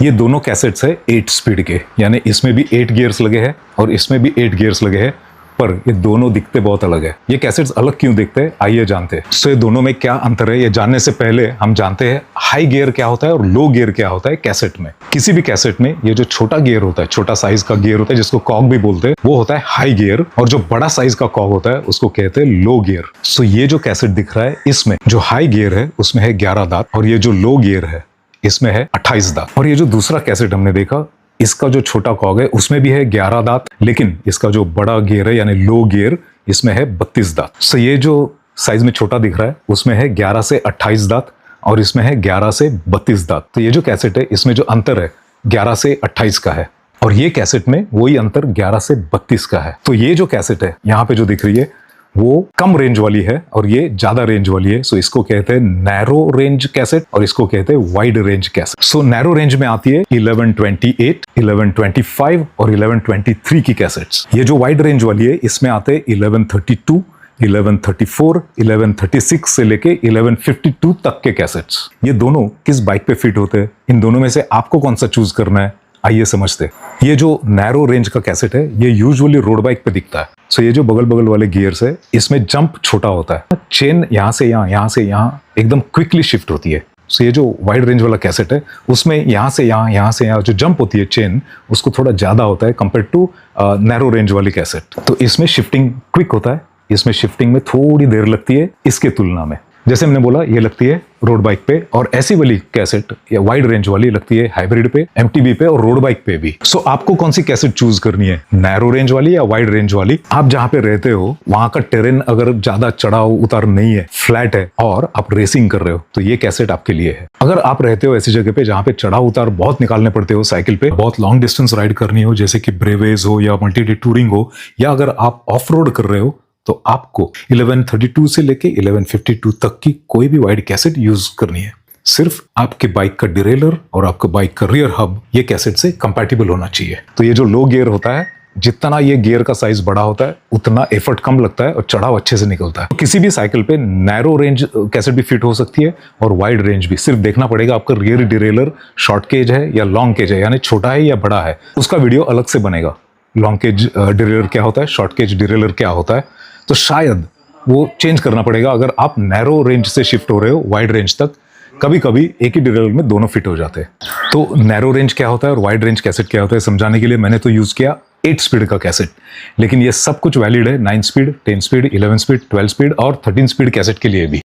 ये दोनों कैसेट्स है 8 स्पीड के, यानी इसमें भी 8 गियर्स लगे हैं और इसमें भी 8 गियर्स लगे हैं, पर ये दोनों दिखते बहुत अलग है। ये कैसेट्स अलग क्यों दिखते हैं, आइए जानते हैं। सो ये दोनों में क्या अंतर है, ये जानने से पहले हम जानते हैं हाई गियर क्या होता है और लो गियर क्या होता है कैसेट में। किसी भी कैसेट में ये जो छोटा गियर होता है, छोटा साइज का गियर होता है जिसको कॉग भी बोलते हैं, वो होता है हाई गियर, और जो बड़ा साइज का कॉग होता है उसको कहते हैं लो गियर। सो ये जो कैसेट दिख रहा है, इसमें जो हाई गियर है उसमें है 11 दांत और ये जो लो गियर है इसमें है 28 दांत। और ये जो दूसरा कैसेट हमने देखा, इसका जो छोटा कॉग है उसमें भी है 11 दांत, लेकिन इसका जो बड़ा गियर है यानी लो गियर, इसमें है 32 दांत। सो ये जो साइज में छोटा दिख रहा है उसमें है 11 से 28 दांत और इसमें है 11 से 32 दांत। तो ये जो कैसेट है इसमें जो अंतर है 11 से 28 का है, और ये कैसेट में वही अंतर 11 से 32 का है। तो ये जो कैसेट है यहाँ पे जो दिख रही है वो कम रेंज वाली है और ये ज्यादा रेंज वाली है। सो इसको कहते हैं नैरो रेंज कैसेट और इसको कहते हैं वाइड रेंज कैसेट। सो नैरो रेंज में आती है 1128, 1125 और 1123 की कैसेट्स। ये जो वाइड रेंज वाली है इसमें आते हैं 1132, 1134, 1136 से लेके 1152 तक के कैसेट्स। ये दोनों किस बाइक पे फिट होते हैं, इन दोनों में से आपको कौन सा चूज करना है, आइए समझते। ये जो नैरो रेंज का कैसेट है ये यूजुअली रोड बाइक पे दिखता है। सो ये जो बगल बगल वाले गियर्स है इसमें जंप छोटा होता है, चेन यहाँ से यहाँ, यहाँ से यहाँ एकदम क्विकली शिफ्ट होती है। सो ये जो वाइड रेंज वाला कैसेट है उसमें यहाँ से यहाँ, यहाँ से यहाँ जो जंप होती है चेन, उसको थोड़ा ज्यादा होता है कंपेयर टू नैरो रेंज वाली कैसेट। तो इसमें शिफ्टिंग क्विक होता है, इसमें शिफ्टिंग में थोड़ी देर लगती है इसके तुलना में। जैसे हमने बोला ये लगती है रोड बाइक पे, और ऐसी वाली कैसेट या वाइड रेंज वाली लगती है हाइब्रिड पे, एमटीबी पे और रोड बाइक पे भी। सो आपको कौन सी कैसेट चूज करनी है, नैरो रेंज वाली या वाइड रेंज वाली। आप जहां पे रहते हो वहां का टेरेन अगर ज्यादा चढ़ाव उतार नहीं है, फ्लैट है और आप रेसिंग कर रहे हो, तो ये कैसेट आपके लिए है। अगर आप रहते हो ऐसी जगह पे जहां पे चढ़ाव उतार बहुत निकालने पड़ते हो, साइकिल पे बहुत लॉन्ग डिस्टेंस राइड करनी हो, जैसे कि ब्रेवेज हो या मल्टी डे टूरिंग हो, या अगर आप ऑफ रोड कर रहे हो, तो आपको 1132 से लेके 1152 तक की कोई भी वाइड कैसेट यूज करनी है। सिर्फ आपके बाइक का डिरेलर और आपका बाइक का रियर हब ये कैसेट से कंपैटिबल होना चाहिए। तो ये जो लो गियर होता है, जितना ये गियर का साइज बड़ा होता है उतना एफर्ट कम लगता है और चढ़ाव अच्छे से निकलता है। तो किसी भी साइकिल पे नैरो रेंज कैसेट भी फिट हो सकती है और वाइड रेंज भी। सिर्फ देखना पड़ेगा आपका रियर डिरेलर शॉर्ट केज है या लॉन्ग केज है, यानी छोटा है या बड़ा है। उसका वीडियो अलग से बनेगा, लॉन्ग केज डिरेलर क्या होता है, शॉर्ट केज डिरेलर क्या होता है, तो शायद वो चेंज करना पड़ेगा अगर आप नैरो रेंज से शिफ्ट हो रहे हो वाइड रेंज तक। कभी कभी एक ही डिरेलर में दोनों फिट हो जाते हैं। तो नैरो रेंज क्या होता है और वाइड रेंज कैसेट क्या होता है समझाने के लिए मैंने तो यूज किया 8 स्पीड का कैसेट, लेकिन ये सब कुछ वैलिड है 9 स्पीड, 10 स्पीड, 11 स्पीड, 12 स्पीड और 13 स्पीड कैसेट के लिए भी।